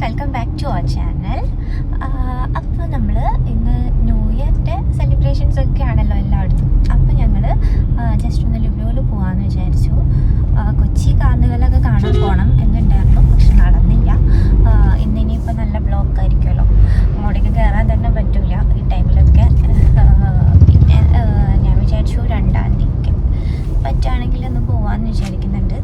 Welcome back to our channel. അപ്പോൾ നമ്മൾ ഇന്ന് ന്യൂ ഇയറിൻ്റെ സെലിബ്രേഷൻസ് ഒക്കെ ആണല്ലോ എല്ലായിടത്തും. അപ്പോൾ ഞങ്ങൾ ജസ്റ്റ് ഒന്ന് ലുലുവിൽ പോകാമെന്ന് വിചാരിച്ചു. കൊച്ചി കാർണിവലൊക്കെ കാണാൻ പോകണം എന്നുണ്ടായിരുന്നു, പക്ഷെ നടന്നില്ല. ഇന്നിപ്പോൾ നല്ല ബ്ലോക്ക് ആയിരിക്കുമല്ലോ, അങ്ങോട്ടേക്ക് കയറാൻ തന്നെ പറ്റില്ല ഈ ടൈമിലൊക്കെ. പിന്നെ ഞാൻ വിചാരിച്ചു 2-ാം തീയതിക്ക് പറ്റുകയാണെങ്കിൽ ഒന്ന് പോകാമെന്ന് വിചാരിക്കുന്നുണ്ട്.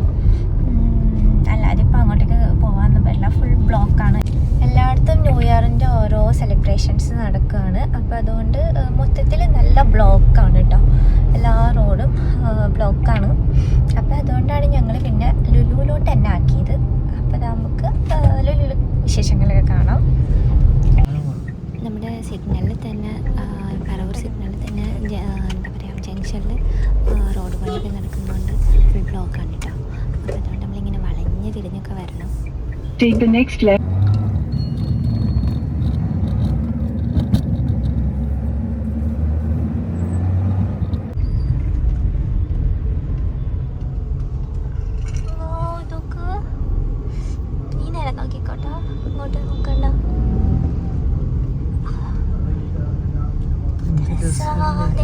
അല്ലാതെ ഇപ്പോൾ അങ്ങോട്ടേക്ക് പോകാനൊന്നും പറ്റില്ല, ഫുൾ ബ്ലോക്കാണ്. എല്ലായിടത്തും ന്യൂ ഇയറിൻ്റെ ഓരോ സെലിബ്രേഷൻസ് നടക്കുകയാണ്. അപ്പോൾ അതുകൊണ്ട് മൊത്തത്തിൽ നല്ല ബ്ലോക്കാണ് കേട്ടോ, എല്ലാ റോഡും ബ്ലോക്കാണ്. അപ്പോൾ അതുകൊണ്ടാണ് ഞങ്ങൾ പിന്നെ ലുലുവിലോട്ട് തന്നെ ആക്കിയത്. അപ്പോൾ നമുക്ക് ലുലു വിശേഷങ്ങളൊക്കെ കാണാം. നമ്മുടെ സിഗ്നലിൽ തന്നെ, പറവൂർ സിഗ്നലിൽ തന്നെ എന്താ പറയുക, ജംഗ്ഷനിൽ റോഡ് പണിയൊക്കെ നടക്കുന്നതുകൊണ്ട് ഫുൾ ബ്ലോക്കാണ് കേട്ടോ. അപ്പോൾ അതുകൊണ്ട് നമ്മളിങ്ങനെ വളഞ്ഞ് തിരിഞ്ഞൊക്കെ വരണം. Take the next left. നീ നേരെ നോക്കിക്കോട്ടോ, ഇങ്ങോട്ട് നോക്കണ്ട.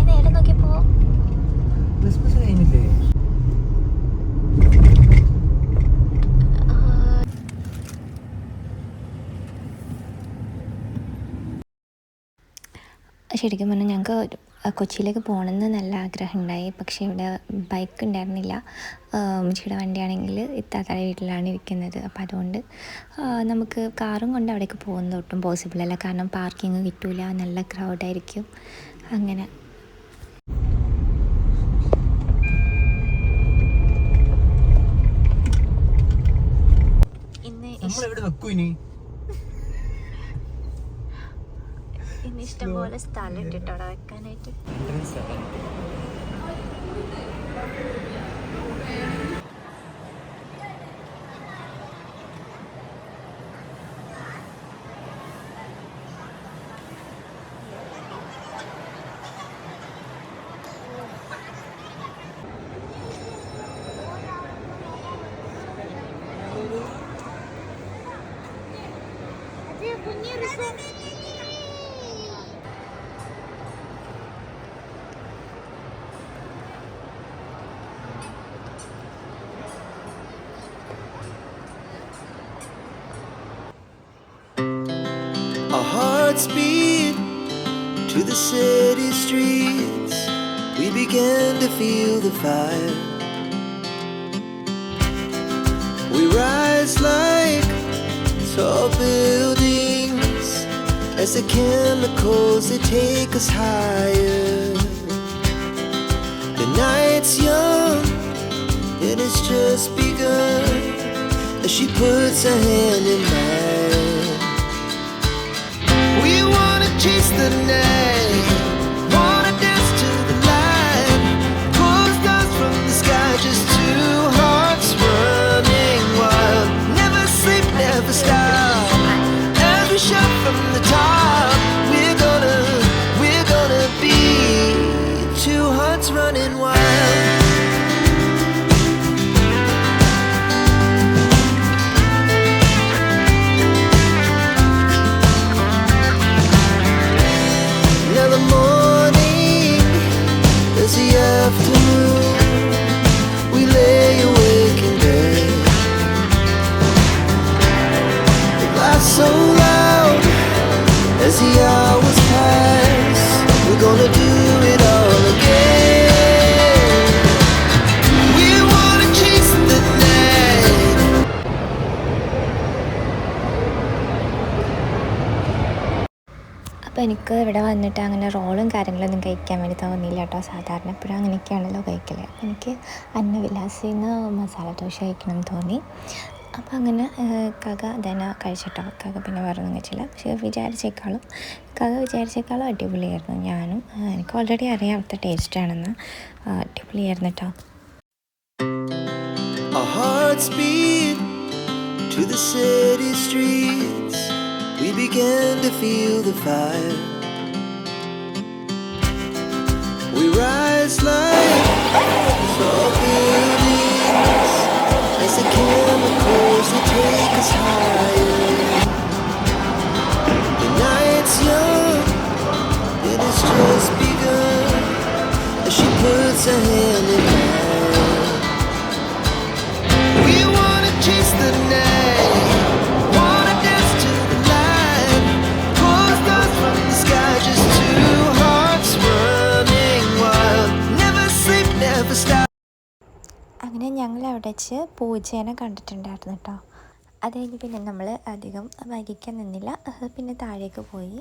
നേരെ നോക്കി പോ. ക്രിസ്മസ് കഴിഞ്ഞില്ലേ? ശരിക്കും പറഞ്ഞാൽ ഞങ്ങൾക്ക് കൊച്ചിയിലേക്ക് പോകണമെന്ന് നല്ല ആഗ്രഹം ഉണ്ടായി. പക്ഷേ ഇവിടെ ബൈക്ക് ഉണ്ടായിരുന്നില്ല. ഉമ്മച്ചിയുടെ വണ്ടിയാണെങ്കിൽ ഇത്താത്താടെ വീട്ടിലാണ് ഇരിക്കുന്നത്. അപ്പോൾ അതുകൊണ്ട് നമുക്ക് കാറും കൊണ്ട് അവിടേക്ക് പോകുന്നത് ഒട്ടും പോസിബിൾ അല്ല, കാരണം പാർക്കിങ് കിട്ടില്ല, നല്ല ക്രൗഡായിരിക്കും. അങ്ങനെ ഇന്ന് ഇഷ്ടംപോലെ സ്ഥലം ഇട്ടിട്ടോ അവിടെ വെക്കാനായിട്ട്. Our hearts beat to the city streets. We began to feel the fire. We rise like tall buildings as the chemicals, they take us higher. The night's young and it's just begun as she puts her hand in mine. We wanna chase the night, wanna dance to the light, pull the stars from the sky, just two hearts running wild. Never sleep, never stop, as we shout from the top. We're gonna be two hearts running wild. We lay awake in bed. The glass so loud as the hours pass. We're gonna do it all again. We wanna chase the night. അപ്പോൾ എനിക്ക് ഇവിടെ വന്നിട്ട് അങ്ങനെ റോളും കാര്യങ്ങളൊന്നും കഴിക്കാൻ വേണ്ടി തോന്നിയില്ല കേട്ടോ. സാധാരണ എപ്പോഴും അങ്ങനെയൊക്കെയാണല്ലോ കഴിക്കൽ. എനിക്ക് അന്നവിലാസിൽ നിന്ന് മസാല ദോശ കഴിക്കണം തോന്നി. അപ്പോൾ അങ്ങനെ കക തന്നെ കഴിച്ചിട്ടോ. കക പിന്നെ വേറെ ഒന്നും കഴിച്ചില്ല. പക്ഷേ വിചാരിച്ചേക്കാളും അടിപൊളിയായിരുന്നു. ഞാനും എനിക്ക് ഓൾറെഡി അറിയാം അവിടുത്തെ ടേസ്റ്റാണെന്ന്. അടിപൊളിയായിരുന്നു കേട്ടോ. Our hearts beat to the city streets. We began to feel the fire. We rise like tall buildings as the chemicals, they take us higher. വെച്ച് പൂച്ചേനെ കണ്ടിട്ടുണ്ടായിരുന്നു കേട്ടോ. അത് കഴിഞ്ഞ് പിന്നെ നമ്മൾ അധികം വൈകിക്കാൻ നിന്നില്ല, പിന്നെ താഴേക്ക് പോയി.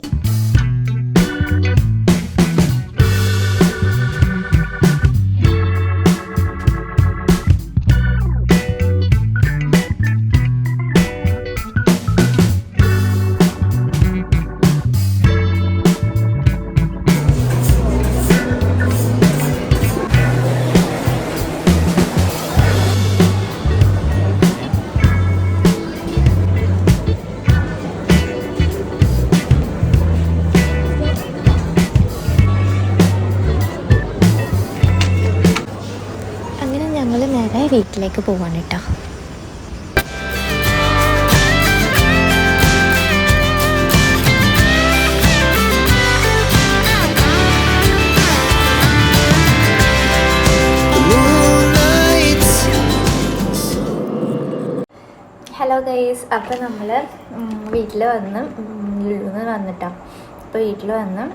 ഞങ്ങൾ നേരെ വീട്ടിലേക്ക് പോവാണ് കേട്ടോ. ഹലോ ഗൈസ്, അപ്പോൾ നമ്മൾ വീട്ടിൽ വന്ന് ലുലുന്ന് വന്നിട്ടോ. അപ്പോൾ വീട്ടിൽ വന്ന്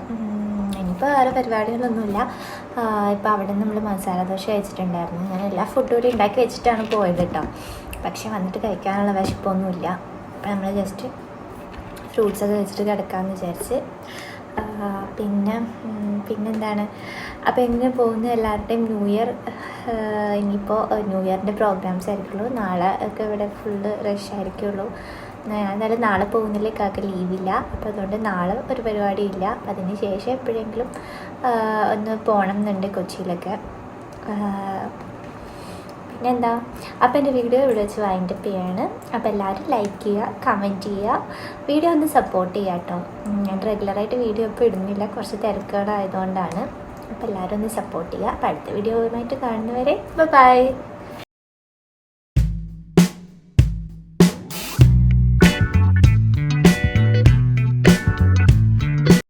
ഇനിയിപ്പോൾ വേറെ പരിപാടികളൊന്നുമില്ല. ഇപ്പോൾ അവിടെ നിന്ന് നമ്മൾ മസാല ദോശ കഴിച്ചിട്ടുണ്ടായിരുന്നു. ഞാൻ എല്ലാ ഫുഡും കൂടി ഉണ്ടാക്കി വെച്ചിട്ടാണ് പോയത് കേട്ടോ. പക്ഷേ വന്നിട്ട് കഴിക്കാനുള്ള വിശപ്പൊന്നുമില്ല. അപ്പോൾ നമ്മൾ ജസ്റ്റ് ഫ്രൂട്ട്സൊക്കെ വെച്ചിട്ട് കിടക്കാമെന്ന് വിചാരിച്ച്. പിന്നെന്താണ്, അപ്പോൾ എങ്ങനെ പോകുന്നു എല്ലാവരുടെയും ന്യൂ ഇയർ? ഇനിയിപ്പോൾ ന്യൂ ഇയറിൻ്റെ പ്രോഗ്രാംസ് ആയിരിക്കുള്ളൂ. നാളെ ഒക്കെ ഇവിടെ ഫുള്ള് റഷ് ആയിരിക്കുള്ളൂ. എന്തായാലും നാളെ പോകുന്നില്ല, കാക്ക ലീവില്ല. അപ്പോൾ അതുകൊണ്ട് നാളെ ഒരു പരിപാടിയില്ല. അതിന് ശേഷം എപ്പോഴെങ്കിലും ഒന്ന് പോകണം എന്നുണ്ട് കൊച്ചിയിലൊക്കെ. പിന്നെന്താ, അപ്പോൾ എൻ്റെ വീഡിയോ ഇവിടെ വെച്ച് വൈൻഡപ്പ് ചെയ്യാണ്. അപ്പോൾ എല്ലാവരും ലൈക്ക് ചെയ്യുക, കമൻറ്റ് ചെയ്യുക, വീഡിയോ ഒന്ന് സപ്പോർട്ട് ചെയ്യുക കേട്ടോ. ഞാൻ റെഗുലറായിട്ട് വീഡിയോ ഇപ്പോൾ ഇടുന്നില്ല, കുറച്ച് തിരക്കുകളായതുകൊണ്ടാണ്. അപ്പോൾ എല്ലാവരും ഒന്ന് സപ്പോർട്ട് ചെയ്യുക. അപ്പോൾ അടുത്ത വീഡിയോയുമായിട്ട് കാണുന്നവരെ ബൈ.